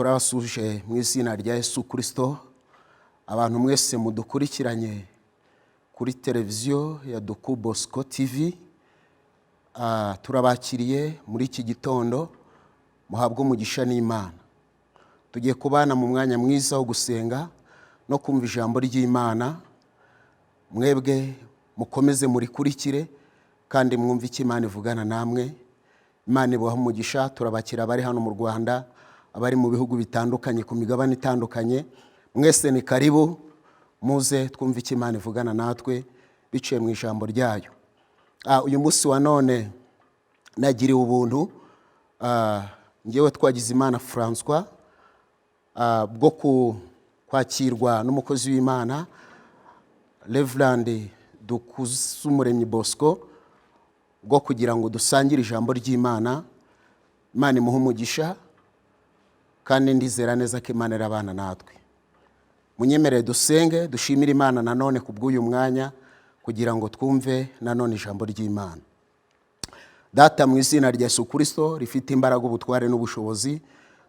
turabasuje mu izina rya Yesu Kristo. Abantu mwese mudukurikiranye kuri televiziyo ya Bikabaho TV, turabakiriye muri iki gitondo. Muhabwe umugisha n'Imana. Tugiye kubana mu mwanya mwiza wo gusenga no kumva ijambo ry'Imana. Mwebwe mukomeze murikurikire kandi mwumve icyo Imana ivugana namwe. Imana ibaha umugisha. Turabakira abari hano mu Rwanda, abari mu bihugu bitandukanye, ku migabane itandukanye. Mwese ni karibu, muze twumve icyo Imana ivugana natwe biciye mu ijambo ryayo. Uyu munsi wa none nagiriwe ubuntu, ngewe Twagirimana Francois, bwo kwakirwa n'umukozi w'Imana Reverend Dukuzumuremyi Bosco, bwo kugira ngo dusangire ijambo ry'Imana. Imana imuhe umugisha kandi ndizera neza ko Imana irabana natwe. Munyemerere dusenge, dushimire Imana nanone kubw'uyu mwanya kugira ngo twumve nanone ijambo ry'Imana. Data, mu izina rya Yesu Kristo rifite imbaraga, ubutware n'ubushobozi,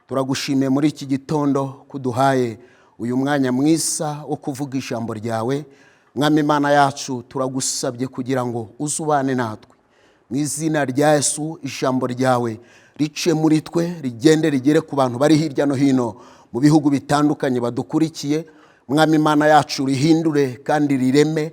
turagushimiye muri iki gitondo kuduhaye uyu mwanya mwiza wo kuvuga ijambo ryawe. Mwami Imana yacu, turagusabye kugira ngo uzubane natwe. Mu izina rya Yesu, ijambo ryawe rice muri twe, rigende rigere ku bantu bari hirya no hino mu bihugu bitandukanye badukurikiye. Mwami Imana yacu, rihindure kandi rireme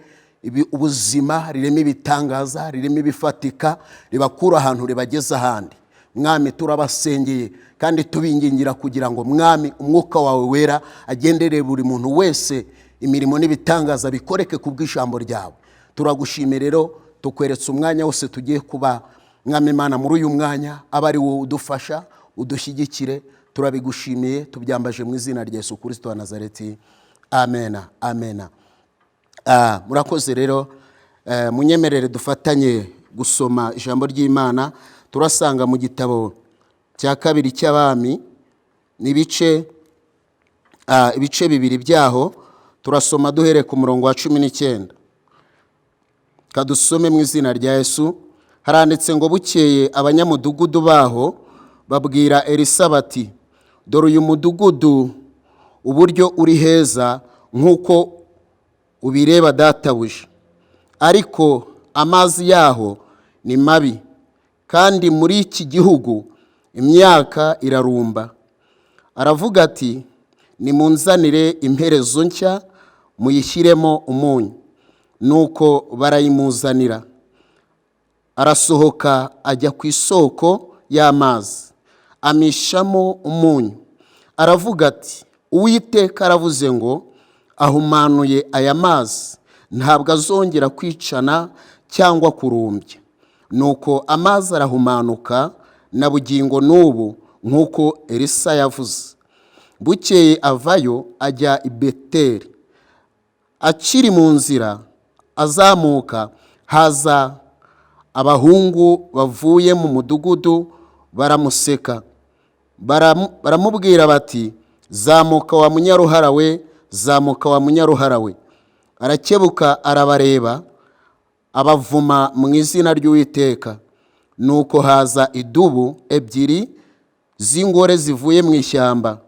ubuzima, rireme ibitangaza, rireme ibifatika, ribakura ahantu ribageza ahandi. Mwami, turabasengeye kandi tubingingira kugira ngo Mwami umwuka wawe wera agendere buri muntu wese, imirimo n'ibitangaza bikoreke kubw'ijambo ryawe. Turagushimira rero, tukweretse umwanya wose tugiye kuba. Mwami Imana, muri uyu mwanya aba ari wowe udufasha, udushyigikire. Turabigushimiye, tubyambaje mu izina rya Yesu Kristo wa Nazareti. Amena, amena. Murakoze rero. Munyemerere dufatanye gusoma ijambo ry'Imana. Turasanga mu gitabo cya kabiri cy'Abami, ibice bibiri byaho. Turasoma duhere ku murongo wa 19. Kadusome mu izina rya Yesu. Haranditse ngo bukeye abanyamudugudu baho babwira Elisa bati, dore uyu mudugudu uburyo uri heza nk'uko ubireba databuja, ariko amazi yaho ni mabi, kandi muri iki gihugu imyaka irarumba. Aravuga ati, nimunzanire imperezo nshya muyishyiremo umunyu. Nuko barayimuzanira. Arasohoka ajya ku isoko y'amazi, amishamo umunyu. Aravuga ati, Uwiteka aravuze ngo, ahumanuye aya mazi, ntabwo azongera kwicana cyangwa kurumbya. Nuko amazi arahumanuka na bugingo n'ubu, nk'uko Elisa yavuze. Bukeye avayo ajya i Beteli. Akiri mu nzira azamuka, haza abahungu bavuye mu mudugudu baramuseka. Baramubwira bati, zamuka wa munyaruhara we, zamuka wa munyaruhara we. Arakebuka arabareba, abavuma mu izina ry'Uwiteka. Nuko haza idubu ebyiri z'ingore zivuye mu ishyamba,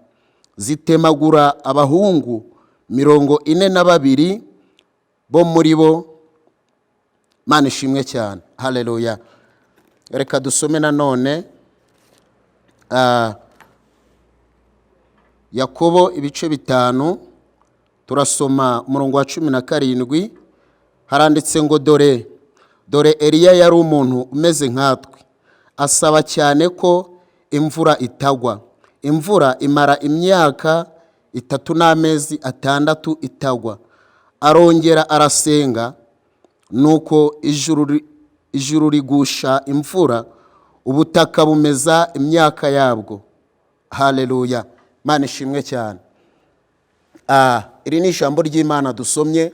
zitemagura abahungu 42 bo muri bo. Mana ishimwe cyane. Haleluya. Reka dusome nanone Yakobo ibice 5. Turasoma umurongo wa 17. Haranditse ngo dore Eliya yari umuntu umeze nkatwe, asaba cyane ko imvura itagwa. Imvura imara imyaka 3 n'amezi 6 itagwa. Arongera arasenga, nuko ijuru rigusha imvura, ubutaka bumeza imyaka yabwo. Haleluya. Mana ishimwe cyane. Iri ni ijambo ry'Imana dusomye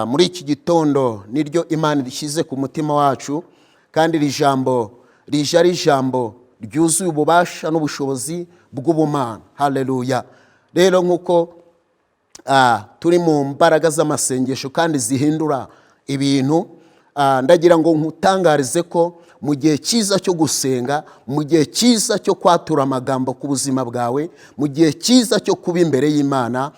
muri iki gitondo. Niryo Imana rishyize ku mutima wacu, kandi iri jambo rije ari ijambo ryuzuye ububasha n'ubushobozi bw'ubumana. Haleluya. Rero nk'uko turi mu mbaraga z'amasengesho kandi zihindura ibintu, ndagira ngo nkutangarize ko mu gihe cyiza cyo gusenga, mu gihe cyiza cyo kwatura amagambo ku buzima bwawe, mu gihe cyiza cyo kuba imbere y'Imana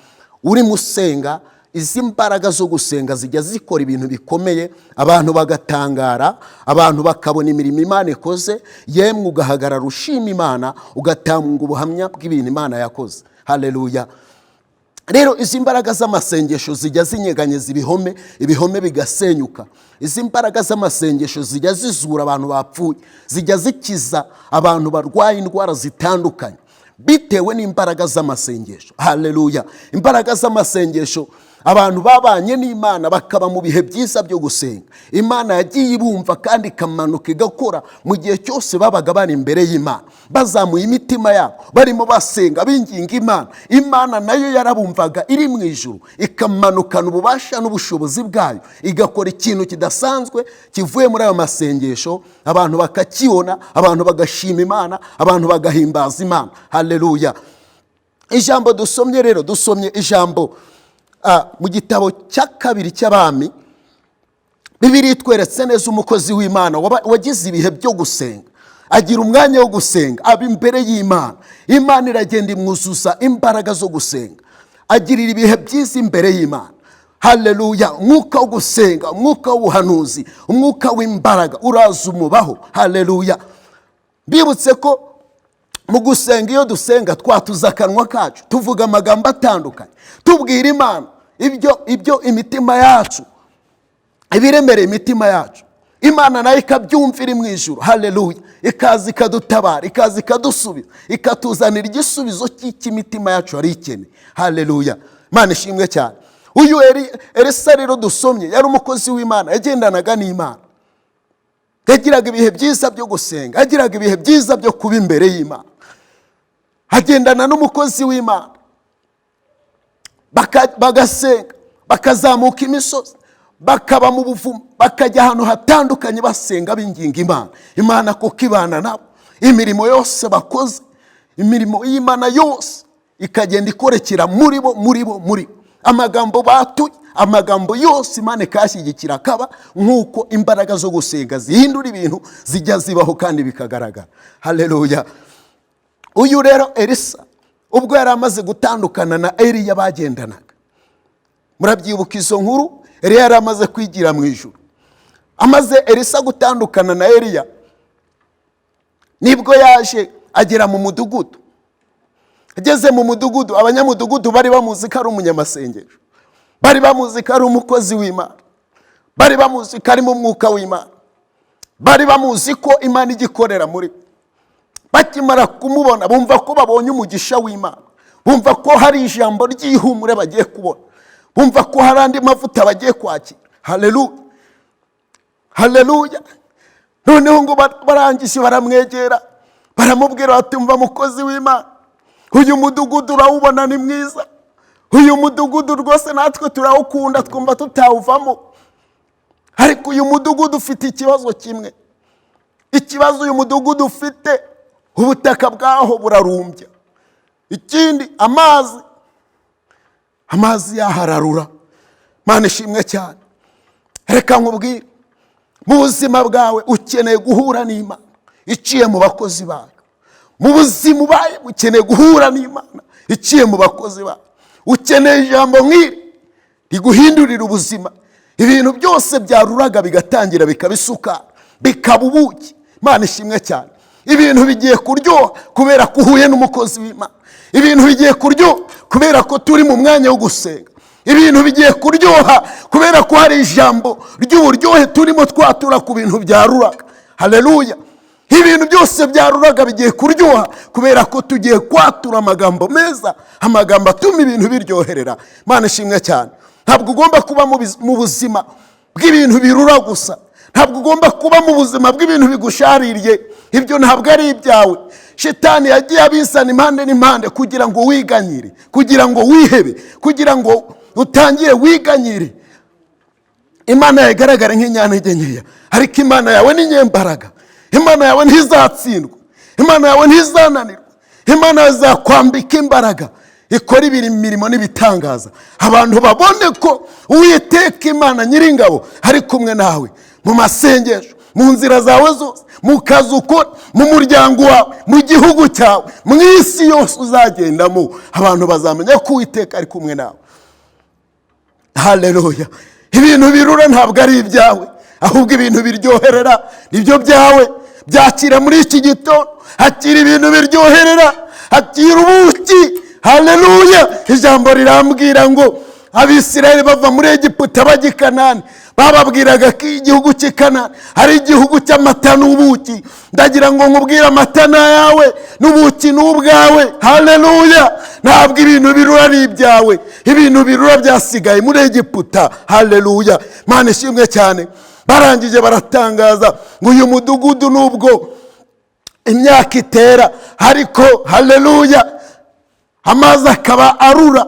urimo usenga, izi mbaraga zo gusenga zijya zikora ibintu bikomeye, abantu bagatangara, abantu bakabona imirimo Imana ikoze, yemwe ugahagarara ushima Imana, ugatanga ubuhamya bw'ibintu Imana yakoze. Haleluya. Rero izi mbaraga z'amasengesho zijya zinyeganyeza ibihome, ibihome bigasenyuka. Izi mbaraga z'amasengesho zijya zizura abantu bapfuye, zijya zikiza abantu barwaye indwara zitandukanye bitewe n'imbaraga z'amasengesho. Haleluya. Imbaraga z'amasengesho, abantu babanye n'Imana bakaba mu bihe byiza byo gusenga, Imana yagiye ibumva kandi ikamanuka igakora mu gihe cyose babaga bari imbere y'Imana, bazamuye imitima yabo barimo basenga binginga Imana. Imana nayo yarabumvaga iri mu ijuru, ikamanukana ububasha n'ubushobozi bwayo, igakora ikintu kidasanzwe kivuye muri ayo masengesho, abantu bakakibona, abantu bagashima Imana, abantu bagahimbaza Imana. Haleluya. Ijambo dusomye rero, dusomye ijambo mu gitabo cya kabiri cy'Abami. Bibiliya itweretse neza umukozi w'Imana wagize ibihe byo gusenga, agira umwanya wo gusenga, aba imbere y'Imana. Imana iragenda imwuzuza imbaraga zo gusenga, agirira ibihe byiza imbere y'Imana. Haleluya. Umwuka wo gusenga, umwuka w'ubuhanuzi, umwuka w'imbaraga uraza umubaho. Haleluya. Bibutse ko mu gusenga, iyo dusenga twatuza akanwa kacu, tuvuga amagambo atandukanye, tubwira Imana ibyo imitima yacu, ibiremereye imitima yacu. Imana nayo ikabyumva iri mu ijuru. Haleluya. Ikaza ikadutabara, ikaza ikadusubiza, ikatuzanira igisubizo cy'imitima yacu yari ikeneye. Haleluya. Imana ishimwe cyane. Uyu Elisa rero dusomye yari umukozi w'Imana, yagendanaga n'Imana, yagiraga ibihe byiza byo gusenga, yagiraga ibihe byiza byo kuba imbere y'Imana, agendana n'umukozi w'Imana, bagasenga, bakazamuka imisozi, bakaba mu buvumo, bakajya ahantu hatandukanye basenga binginga Imana. Imana kuko ibana nabo, imirimo yose bakoze, imirimo y'Imana yose ikagenda ikorekera muri bo. Amagambo batuye, amagambo yose Imana ikashyigikira, akaba nk'uko imbaraga zo gusenga zihindura ibintu zijya zibaho kandi bikagaragara. Haleluya. Uyu rero Elisa, ubwo yari amaze gutandukana na Eliya bagendanaga, murabyibuka izo nkuru, Eliya yari amaze kwigira mu ijuru. Amaze Elisa gutandukana na Eliya, nibwo yaje agera mu mudugudu. Ageze mu mudugudu, abanyamudugudu bari bamuzi ko ari umunyamasengesho, bari bamuzi ko ari umukozi w'Imana, bari bamuzi ko ari mu mwuka w'Imana, bari bamuzi ko Imana igikorera muri. Bakimara kumubona, bumva ko babonye umugisha w'Imana, bumva ko hari ijambo ry'ihumure bagiye kubona, bumva ko hari andi mavuta bagiye kwakira. Haleluya. Haleluya. Noneho ngo barangije baramwegera, baramubwira bati, umva mukozi w'Imana, uyu mudugudu urawubona ni mwiza, uyu mudugudu rwose natwe turawukunda, twumva tutawuvamo, ariko uyu mudugudu ufite ikibazo kimwe. Ikibazo uyu mudugudu ufite, ubutaka bwaho burarumbya. Ikindi, amazi yahararura. Mana ishimwe cyane. Reka nkubwire, mu buzima bwawe ukeneye guhura n'Imana iciye mu bakozi bayo. Mu buzima ubaye ukeneye guhura n'Imana iciye mu bakozi bayo. Ukeneye ijambo nk'iri riguhindurira ubuzima. Ibintu byose byaruraga bigatangira bikabisuka, bikaba ubuki. Mana ishimwe cyane. Ibintu bigiye kuryoha kubera ko uhuye n'umukozi w'Imana. Ibintu bigiye kuryoha kubera ko turi mu mwanya wo gusenga. Ibintu bigiye kuryoha kubera ko hari ijambo ry'uburyohe turimo twatura ku bintu byaruraga. Haleluya. Ibintu byose byaruraga bigiye kuryoha kubera ko tugiye kwatura amagambo meza, amagambo atuma ibintu biryoherera. Mana ishimwe cyane. Ntabwo ugomba kuba mu buzima bw'ibintu birura gusa. Ntabwo ugomba kuba mu buzima bw'ibintu bigushaririye. Ibyo ntabwo ari ibyawe. Shitani yagiye abizana impande n'impande kugira ngo wiganyire, kugira ngo wihebe, kugira ngo utangire wiganyire. Imana yawe igaragara nk'inyantege nkeya, ariko Imana yawe ni nyembaraga. Imana yawe ntizatsindwa, Imana yawe ntizananirwa. Imana yawe izakwambika imbaraga, ikora imirimo n'ibitangaza, abantu babone ko Uwiteka Imana Nyiringabo ari kumwe nawe. mu masengesho, mu nzira zawe zose, mu kazi ukora, mu muryango wawe, mu gihugu cyawe, mu isi yose uzagendamo, abantu bazamenya ko Uwiteka ari kumwe nawe. Haleluya. Ibintu birura ntabwo ari ibyawe, ahubwo ibintu biryoherera nibyo byawe. Byakira muri iki gitondo, hakira ibintu biryoherera, hakira ubuki. Haleluya. Ijambo rirambwira ngo Abisirayeli bava muri Egiputa bajya i Kanani, bababwiraga ko igihugu cy'i Kanani ari igihugu cy'amata n'ubuki. Ndagira ngo nkubwire, amata ni ayawe n'ubuki ni ubwawe. Haleluya. Ntabwo ibintu birura ari ibyawe, ibintu birura byasigaye muri Egiputa. Haleluya. Imana ishimwe cyane. Barangije baratangaza ngo uyu mudugudu nubwo imyaka itera, ariko haleluya, amazi akaba arura,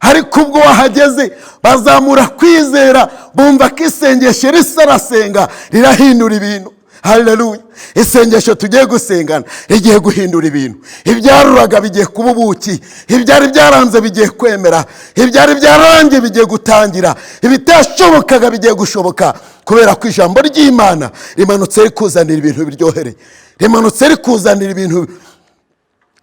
ariko ubwo wahageze bazamura kwizera, bumva ko isengesho risarasenga rirahindura ibintu. Haleluya. Isengesho tugiye gusengana rigiye guhindura ibintu. Ibyaruraga bigiye kuba ubuki, ibyari byaranze bigiye kwemera, ibyari byarangiye bigiye gutangira, ibitashobokaga bigiye gushoboka, kubera ko ijambo ry'Imana rimanutse rikuzanira ibintu biryohereye, rimanutse rikuzanira ibintu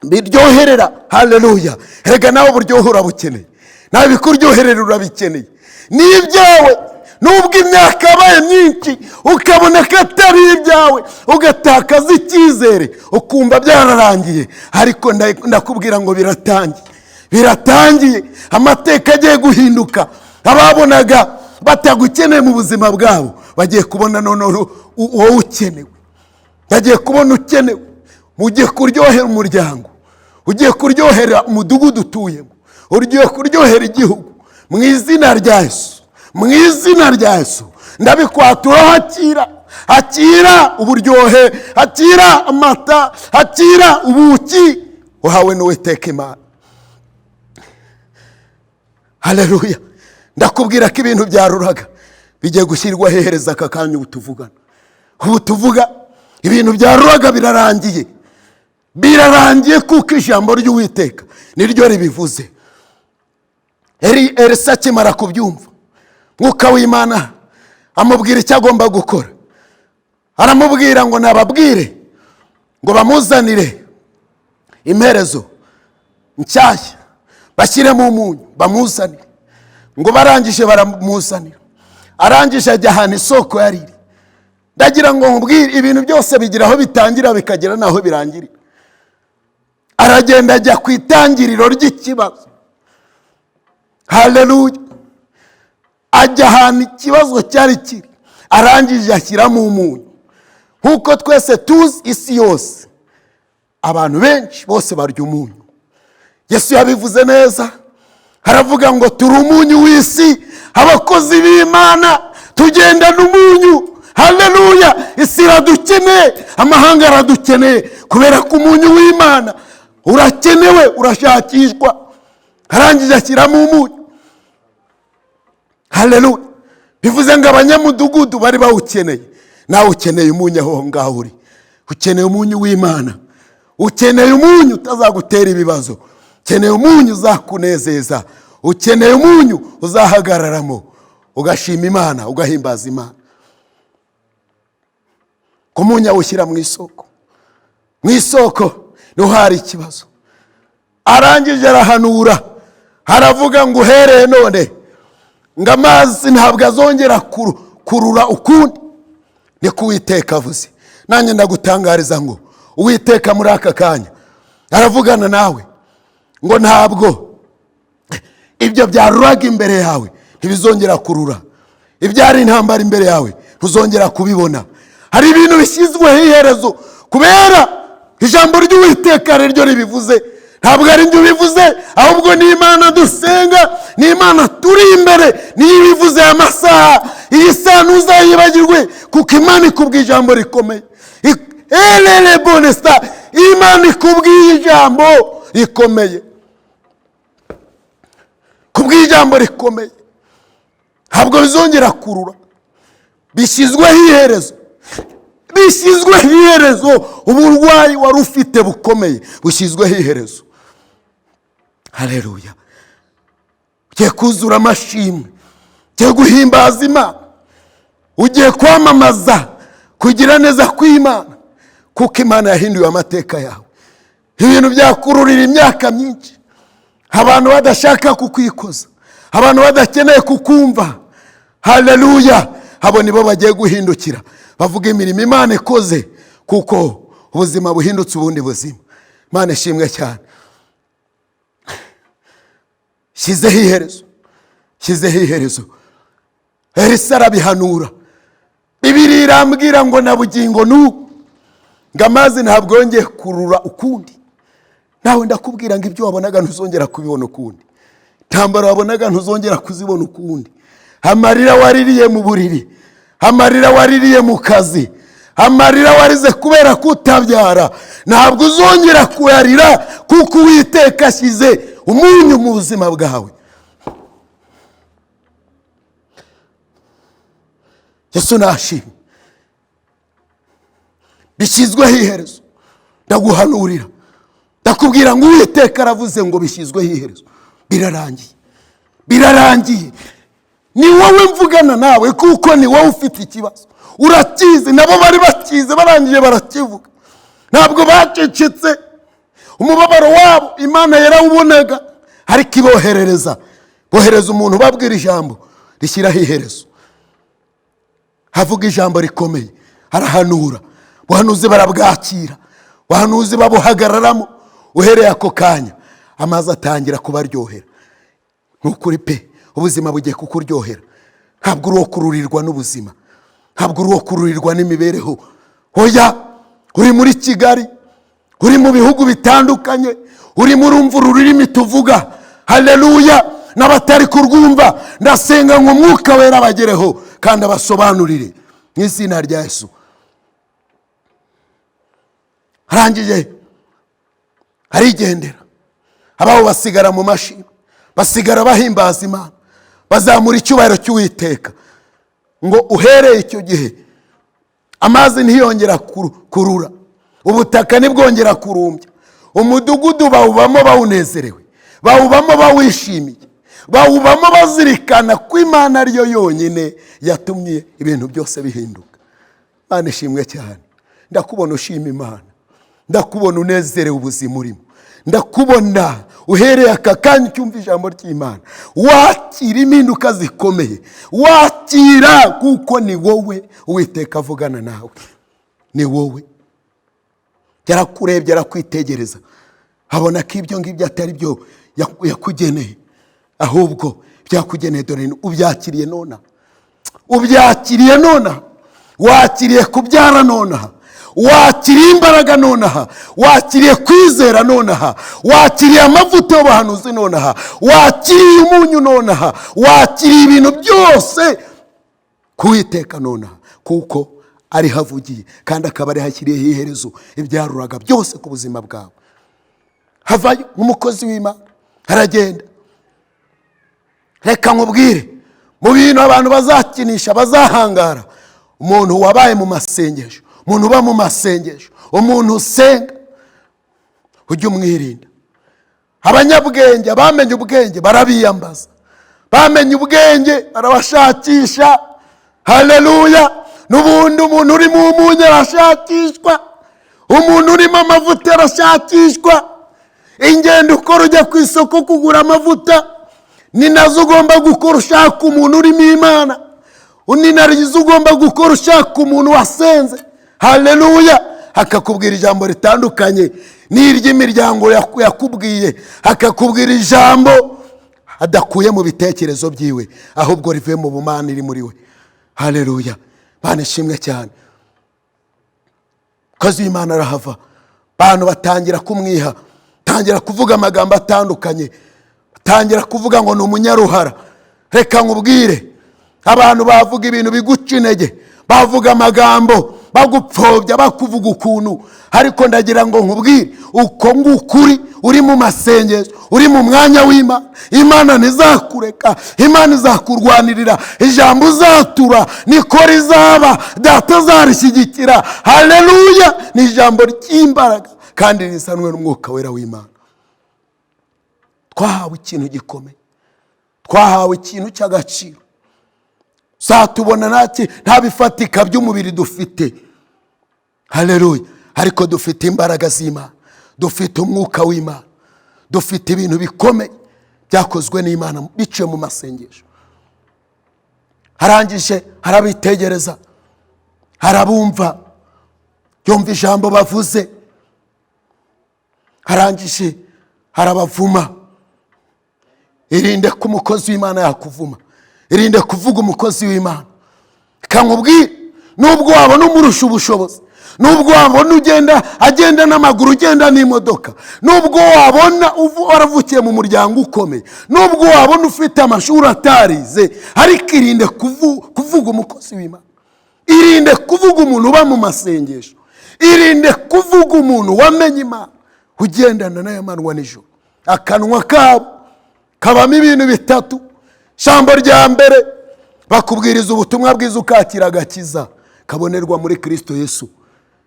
biryoherera. Haleluya. Erega nawe uburyohe urabukeneye, nawe bikuryoherera urabikeneye. Ni ibyawe. Nubwo imyaka yabaye myinshi ukabona ko atari ibyawe, ugatakaza icyizere, ukumva byararangiye, ariko ndakubwira ngo biratangiye. Biratangiye. Amateka agiye guhinduka. Ababonaga batagukeneye mu buzima bwabo bagiye kubona none wowe ukenewe. Bagiye kubona ukenewe. Ugiye kuryohera umuryango, ugiye kuryohera umudugudu utuyemo, ugiye kuryohera igihugu. Mu izina rya Yesu, mu izina rya Yesu ndabikwatura. Hakira, hakira uburyohe, hakira amata, hakira ubuki uhawe n'Uwiteka Imana. Haleluya. Ndakubwira ko ibintu byaruraga bigiye gushyirwa hehereza aka kanya ubu tuvugana. Ubu tuvuga ibintu byaruraga birarangiye. Birarangiye kuko ijambo ry'Uwiteka niryo ribivuze. Elisa akimara kubyumva, Mwuka w'Imana amubwira icyo agomba gukora. Aramubwira ngo nababwire ngo bamuzanire imperezo nshyashya, bashyiremo umunyu bamuzanire. Ngo barangije baramuzanira. Arangije ajya ahantu isoko yari iri. Ndagira ngo nkubwire, ibintu byose bigira aho bitangira bikagera naho birangirira. Aragenda ajya ku itangiriro ry'ikibazo. Haleluya. Ajya ahantu ikibazo cyari kiri, arangije ashyiramo umunyu. Nkuko twese tuzi, isi yose abantu benshi bose barya umunyu. Yesu yabivuze neza, haravuga ngo turi umunyu w'isi, abakozi b'Imana tugendana umunyu. Haleluya. Isi iradukeneye, amahanga aradukeneye, kubera ko umunyu w'Imana urakenewe, urashakishwa. Arangije ashyiramo umunyu. Haleluya. Bivuze ngo abanyamudugudu bari bawukeneye. Nawe ukeneye umunyu aho ngaho uri. Ukeneye umunyu w'Imana. Ukeneye umunyu utazagutera ibibazo. Ukeneye umunyu uzakunezeza. Ukeneye umunyu uzahagararamo ugashima Imana, ugahimbaza Imana. Ku munyu awushyira mu isoko. Mu isoko niho hari ikibazo. Arangije arahanura, haravuga ngo uhereye none ngo amazi ntabwo azongera kurura ukundi. Niko Uwiteka avuze. Nanjye ndagutangariza ngo Uwiteka muri aka kanya aravugana nawe ngo ntabwo ibyo byaruraga imbere yawe ntibizongera kurura. Ibyari intambara imbere yawe ntuzongera kubibona. Hari ibintu bishyizweho iherezo, kubera ijambo ry'Uwiteka ryo ribivuze. Ntabwo ari njye ubivuze, ahubwo ni Imana dusenga, ni Imana turi imbere, niyo ibivuze aya masaha. Iyi saha ntuzayibagirwe, kuko Imana ikubwiye ijambo rikomeye. Elele bonesta, Imana ikubwiye ijambo rikomeye. Kubwiye ijambo rikomeye ntabwo bizongera kurura. Bishyizweho iherezo, bishyizweho iherezo. Uburwayi wari ufite bukomeye bushyizweho iherezo. Haleluya. Ugiye kuzura amashimwe, ugiye guhimbaza Imana. ugiye kwamamaza kugira neza kw'Imana, kuko Imana yahinduye amateka yawe. Ibintu byakururira imyaka myinshi, abantu badashaka kukwikoza, abantu badakeneye kukumva. Haleluya! Abo nibo bagiye guhindukira bavuga imirimo Imana ikoze, kuko ubuzima buhindutse ubundi buzima. Imana ishimwe cyane. Shyizeho iherezo, shyizeho iherezo. Elisa arabihanura. Bibiri irambwira ngo na bugingo n'ubu ngo amazi ntabwo yongeye kurura ukundi. Nawe ndakubwira ngo ibyo wabonaga ntuzongera kubibona ukundi, intambara wabonaga ntuzongera kuzibona ukundi, amarira waririye mu buriri, amarira waririye mu kazi, amarira warize kubera kutabyara, ntabwo uzongera kuyarira, kuko Uwiteka ashyize umunyu mu buzima bwawe. Yesu nashimwe. Bishyizweho iherezo. Ndaguhanurira, ndakubwira ngo Uwiteka aravuze ngo bishyizweho iherezo. Birarangiye, birarangiye. Ni wowe mvugana nawe, kuko ni wowe ufite ikibazo. Urakizi, nabo bari bakize barangije barakivuga, ntabwo bacecetse. Umubabaro wabo Imana yarawubonaga, ariko iboherereza, bohereza umuntu babwira ijambo rishyiraho iherezo. Havuga ijambo rikomeye, arahanura. Ubuhanuzi barabwakira, ubuhanuzi babuhagararamo. Uhereye ako kanya amazi atangira kubaryohera. Nukuri pe, ubuzima bugiye kukuryohera. Ntabwo uri wo kururirwa n'ubuzima, ntabwo uri wo kururirwa n'imibereho. Oya, uri muri Kigali, uri mu bihugu bitandukanye, uri muri umva ururimi tuvuga. Haleluya! N'abatari kurwumva ndasenga ngo Mwuka Wera abagereho kandi abasobanurire mu izina rya Yesu. Arangije arigendera, abaho basigara mu mashini, basigara bahimbaza Imana, bazamura icyubahiro cy'Uwiteka. Ngo uhereye icyo gihe amazi ntiyongera kurura, ubutaka ntibwongera kurumbya, umudugudu bawubamo bawunezerewe, bawubamo bawishimiye, bawubamo bazirikana ko Imana ariyo yonyine yatumye ibintu byose bihinduka. Imana ishimwe cyane. Ndakubona ushima Imana, ndakubona unezerewe ubuzima urimo, ndakubona uhereye aka kanya cyumva ijambo ry'Imana wakira impinduka zikomeye. Wakira, kuko ni wowe Uwiteka avugana nawe, ni wowe. Yarakurebye, arakwitegereza, abona ko ibyo ngibyo atari byo yakugeneye, ahubwo byakugeneye. Dore ubyakiriye nona, ubyakiriye nona, wakiriye kubyara nonaha, wakiriye imbaraga nonaha, wakiriye kwizera nonaha, wakiriye amavuta y'ubuhanuzi nonaha, wakiriye umunyu nonaha, wakiriye ibintu byose kuwiteka nonaha, kuko ari havugiye kandi akaba ari hashyiriyeho iherezo ibyaruraga byose ku buzima bwawe. Havayo nk'umukozi w'Imana, aragenda. Reka nkubwire, mu bintu abantu bazakinisha, bazahangara, umuntu wabaye mu masengesho, umuntu uba mu masengesho, umuntu usenga, ujye umwirinda. Abanyabwenge, bamenye ubwenge barabiyambaza, bamenye ubwenge barabashakisha. Haleluya! N'ubundi umuntu uri mu munyu arashakishwa, umuntu urimo amavuta arashakishwa. Ingendo ukora ujya ku isoko kugura amavuta, ni nazo ugomba gukora ushaka umuntu urimo Imana. Undi narizo ugomba gukora ushaka umuntu wasenze. Haleluya! Akakubwira ijambo ritandukanye n'iry'imiryango yakubwiye, akakubwira ijambo adakuye mu bitekerezo byiwe, ahubwo rivuye mu bumana iri muri we. Haleluya! Bane shimwe cyane. Kazi y'Imana arahava, bantu batangira kumwiha, tangira kuvuga amagambo atandukanye, tangira kuvuga ngo ni umunyaruhara. Reka nkubwire, abantu bavuga ibintu biguca intege, bavuga amagambo bagupfobya, bakuvuga ukuntu, ariko ndagira ngo nkubwire, uko ngukuri uri mu masengesho, uri mu mwanya w'Imana, Imana ntizakureka, Imana izakurwanirira, ijambo uzatura niko rizaba, data azarishyigikira. Haleluya! Ni ijambo ry'imbaraga kandi risanwe n'Umwuka Wera w'Imana. Twahawe ikintu gikomeye, twahawe ikintu cy'agaciro. zatubona nta bifatika by'umubiri dufite. Haleluya. Ariko dufite imbaraga z'Imana, dufite umwuka w'Imana, dufite ibintu bikomeye byakozwe n'Imana biciye mu masengesho. Harangije harabitegereza, harabumva, yumva ijambo bavuze, harangije harabavuma. Irinde ko umukozi w'Imana yakuvuma, irinde kuvuga umukozi w'Imana. Kankubwira, nubwo wabona umurusha ubushobozi, nubwo wabona agenda n'amaguru, ugenda n'imodoka, nubwo wabona waravukiye mu muryango ukomeye, nubwo wabona ufite amashuri atarize, ariko irinde kuvuga umukozi w'Imana. Irinde kuvuga umuntu uba mu masengesho, irinde kuvuga umuntu wamenye Imana, ugendana nayo amanywa n'ijoro. Akanwa kabo kabamo ibintu bitatu. Ijambo rya mbere, bakubwiriza ubutumwa bwiza ukakira agakiza kabonerwa muri Kristo Yesu.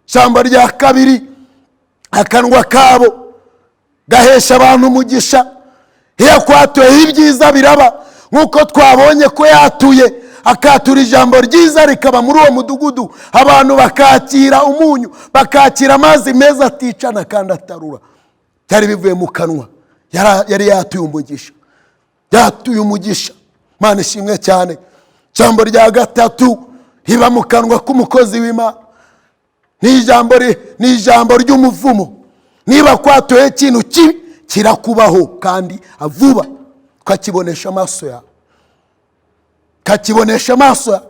Ijambo rya kabiri, akanwa kabo gahesha abantu umugisha. Iyo kwatuye ibyiza biraba, nk'uko twabonye ko yatuye akatura ijambo ryiza rikaba muri uwo mudugudu, abantu bakakira umunyu, bakakira amazi meza aticana kandi atarura. Byari bivuye mu kanwa. Yari yatuye umugisha, yatuye umugisha. Imana ishimwe cyane. Ijambo rya gatatu riba mu kanwa k'umukozi w'Imana, ni ijambo ry'umuvumo. Niba kwatuye ikintu kibi, kirakubaho kandi vuba, ukakibonesha amaso yawe, ukakibonesha amaso yawe.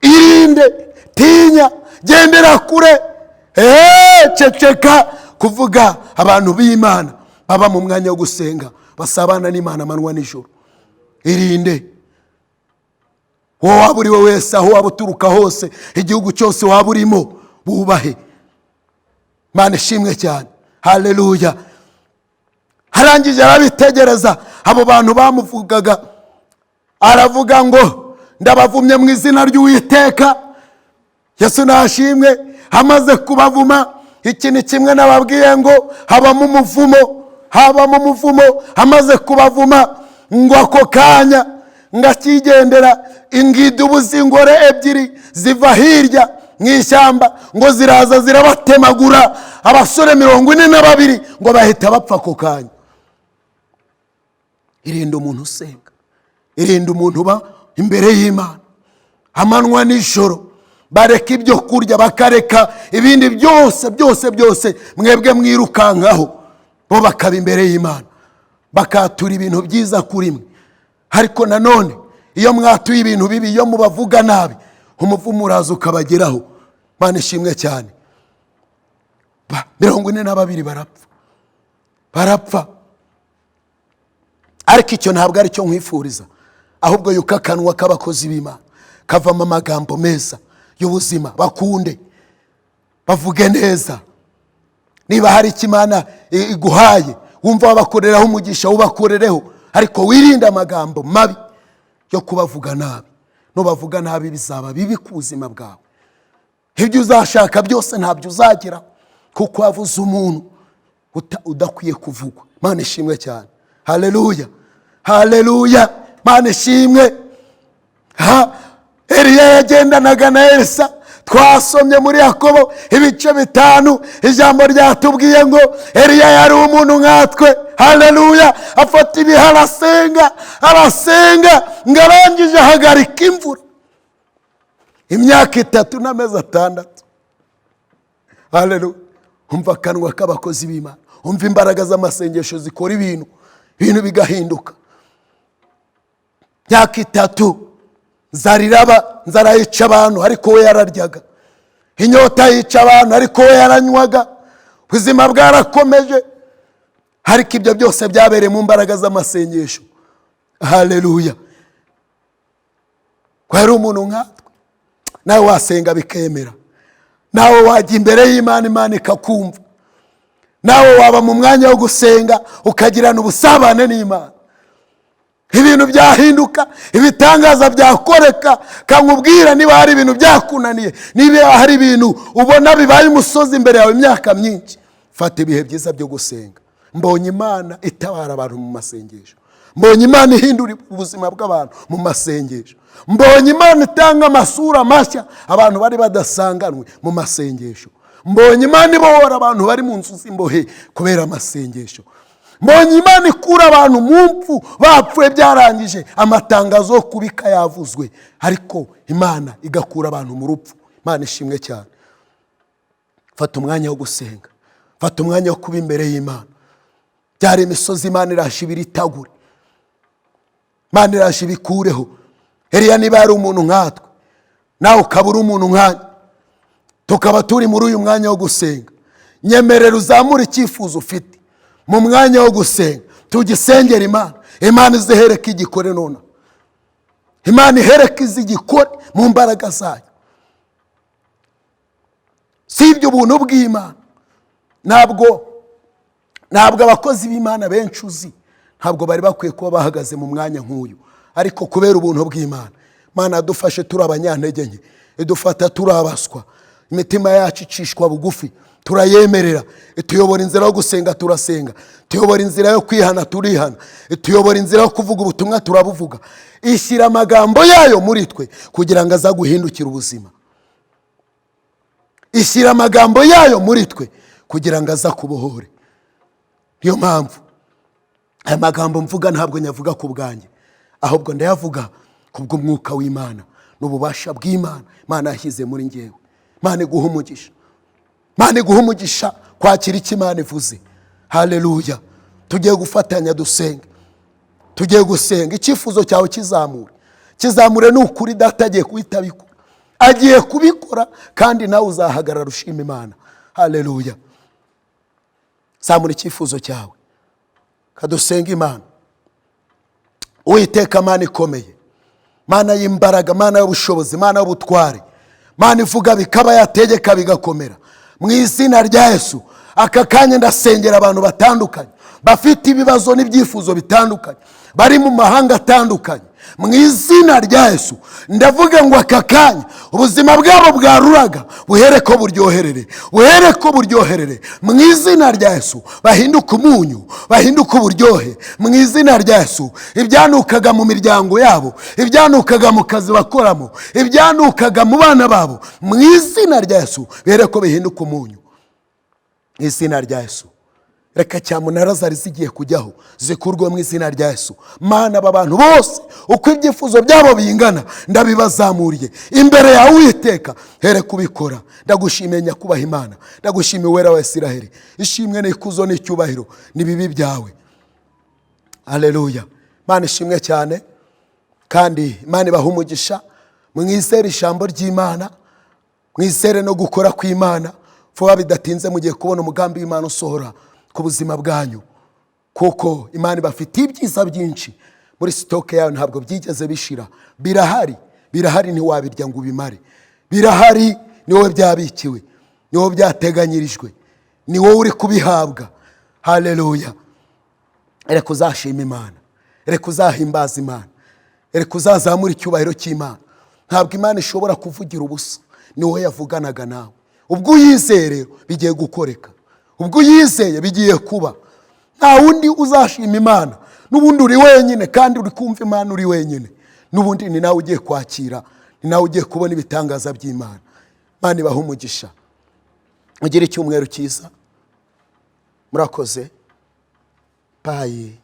Irinde, tinya, gendera kure, ceceka kuvuga abantu b'Imana baba mu mwanya wo gusenga, basabana n'Imana amanywa n'ijoro. Irinde. Wowe waba uri we wese, aho waba uturuka hose, igihugu cyose waba urimo, bubahe. Imana ishimwe cyane. Haleluya. Harangije arabitegereza abo bantu bamuvugaga, aravuga ngo ndabavumye mu izina ry'Uwiteka. Yesu nashimwe. Amaze kubavuma, iki ni kimwe nababwiye ngo habamo umuvumo. Amaze kubavuma, ngo ako kanya ngakigendera, ingidubu z'ingore ebyiri ziva hirya mu ishyamba, ngo ziraza zirabatemagura. Abasore 42 ngo bahita bapfa ako kanya. Irinde umuntu usenga, irinde umuntu uba imbere y'Imana amanywa n'ijoro. Bareka ibyo kurya, bakareka ibindi byose mwebwe mwirukankaho, bo bakaba imbere y'Imana, bakatura ibintu byiza kuri mwe. Ariko nanone iyo mwatuye ibintu bibi, iyo mubavuga nabi, umuvumo uraza ukabageraho. Imana ishimwe cyane. 42 barapfa. Ariko icyo ntabwo ari cyo nkwifuriza, ahubwo yuko akanwa k'abakozi b'Imana kavamo amagambo meza y'ubuzima. Bakunde, bavuge neza. Niba hari ikimana iguhaye, wumva wabakoreraho umugisha, ubakorereho. Ariko wirinde amagambo mabi yo kubavuga nabi. Nubavuga nabi bizaba bibi ku buzima bwawe. Ibyo uzashaka byose ntabyo uzageraho, kuko wavuze umuntu udakwiye kuvugwa. Imana ishimwe cyane. Haleluya. Haleluya. Imana ishimwe. Eliya yagendanaga na Elisa. Twasomye muri Yakobo ibice 5, ijambo ryatubwiye ngo Eliya yari umuntu nkatwe. Haleluya. Afata ibihe arasenga, ngarangije hagarika imvura imyaka 3 n'amezi 6. Haleluya. Umva akanwa k'abakozi b'Imana, umva imbaraga z'amasengesho zikora ibintu bigahinduka. Myaka 3 nzara yica abantu, ariko we yararyaga. Inyota yica abantu, ariko we yaranywaga. Ubuzima bwarakomeje, ariko ibyo byose byabereye mu mbaraga z'amasengesho. Haleluya. Kwari umuntu nkatwe, nawe wasenga bikemera. Nawe wajya imbere y'Imana, Imana ikakumva. Nawe waba mu mwanya wo gusenga ukagirana ubusabane n'Imana, ibintu byahinduka, ibitangaza byakoreka. Kankubwira, niba hari ibintu byakunaniye, niba hari ibintu ubona bibaye umusozi imbere yawe imyaka myinshi, fata ibihe byiza byo gusenga. Mbonye Imana itabara abantu mu masengesho, mbonye Imana ihindura ubuzima bw'abantu mu masengesho, mbonye Imana itanga amasura mashya abantu bari badasanganwe mu masengesho. Mbonye Imana ibohora abantu bari mu nzu z'imbohe kubera amasengesho. Mbonye Imana ikura abantu mu mpfu bapfuye byarangije, amatangazo yo kubika yavuzwe, ariko Imana igakura abantu mu rupfu. Imana ishimwe cyane. Fata umwanya wo gusenga, fata umwanya wo kuba imbere y'Imana. Byari imisozi Imana irasha ibitagure, Imana irasha ibikureho. Eliya niba yari umuntu nkatwe, nawe ukaba uri umuntu nkanya, tukaba turi muri uyu mwanya wo gusenga, nyemerera uzamure icyifuzo ufite mu mwanya wo gusenga, tugisengera Imana. Imana izihereke igikore none, Imana ihereke izigikore mu mbaraga zayo. Si ibyo ubuntu bw'Imana. Ntabwo abakozi b'Imana benshi uzi ntabwo bari bakwiye kuba bahagaze mu mwanya nk'uyu, ariko kubera ubuntu bw'Imana, Imana yadufashe turi abanyantege nke, idufata turi abaswa, imitima yacu icishwa bugufi, turayemerera, ituyobora inzira yo gusenga turasenga, tuyobora inzira yo kwihana turihana, ituyobora inzira yo kuvuga ubutumwa turabuvuga, ishyira amagambo yayo muri twe kugira ngo aza guhindukira ubuzima. Ishyira amagambo yayo muri twe kugira ngo aza kubohore. Niyo mpamvu aya magambo mvuga ntabwo nyavuga ku bwanjye, ahubwo ndayavuga kubw'umwuka w'Imana n'ububasha bw'Imana Imana yashyize muri njyewe. Imana iguha umugisha, Imana iguha umugisha kwakira icyo Imana ivuze. Haleluya. Tugiye gufatanya dusenga, tugiye gusenga. Icyifuzo cyawe kizamure ni ukuri. Data agiye kuhita abikora, agiye kubikora, kandi nawe uzahagarara ushima Imana. Haleluya. Zamura icyifuzo cyawe, kadusenga Imana. Uwiteka Mana ikomeye, Mana y'imbaraga, Mana y'ubushobozi, Mana y'ubutware, Mana ivuga bikaba, yategeka bigakomera. Mu izina rya Yesu, aka kanya ndasengera abantu batandukanye bafite ibibazo n'ibyifuzo bitandukanye, bari mu mahanga atandukanye. Mu izina rya Yesu ndavuga ngo aka kanya ubuzima bwabo bwaruraga buhereko buryoherere. Mu izina rya Yesu bahinduka umunyu, bahinduka uburyohe. Mu izina rya Yesu ibyanukaga mu miryango yabo, ibyanukaga mu kazi bakoramo, ibyanukaga mu bana babo, mu izina rya Yesu bihereko bihinduka umunyu. Mu izina rya Yesu reka cyamunara zari zigiye kujyaho zikurwe mu izina rya Yesu. Mana, aba bantu bose uko ibyifuzo byabo bingana ndabibazamuriye imbere yawe Uwiteka, here kubikora. Ndagushimiye nyakubaha Imana, ndagushimiye wera wa Isiraheli, ishimwe n'ikuzo n'icyubahiro n'ibibi byawe. Haleluya. Mana ishimwe cyane, kandi Imana ibaha umugisha. Mwizere ijambo ry'Imana, mwizere no gukora kw'Imana. Vuba bidatinze mugiye kubona umugambi w'Imana usohora ku buzima bwanyu, kuko Imana ibafitiye ibyiza byinshi muri sitoke yayo, ntabwo byigeze bishira. Birahari ntiwabirya ngo ubimare. Birahari, ni wowe byabikiwe, ni wowe byateganyirijwe, ni wowe uri kubihabwa. Haleluya. Reka uzashima Imana, reka uzahimbaza Imana, reka uzazamura icyubahiro cy'Imana. Ntabwo Imana ishobora kuvugira ubusa, ni wowe yavuganaga nawe. Ubwo uyizeye bigiye gukoreka, ubwo uyizeye bigiye kuba. Nta wundi uzashima Imana, n'ubundi uri wenyine, kandi uri kumva Imana uri wenyine. N'ubundi ni nawe ugiye kwakira, ni nawe ugiye kubona ibitangaza by'Imana. Imana ibaha umugisha, mugire icyumweru cyiza. Murakoze. Bye.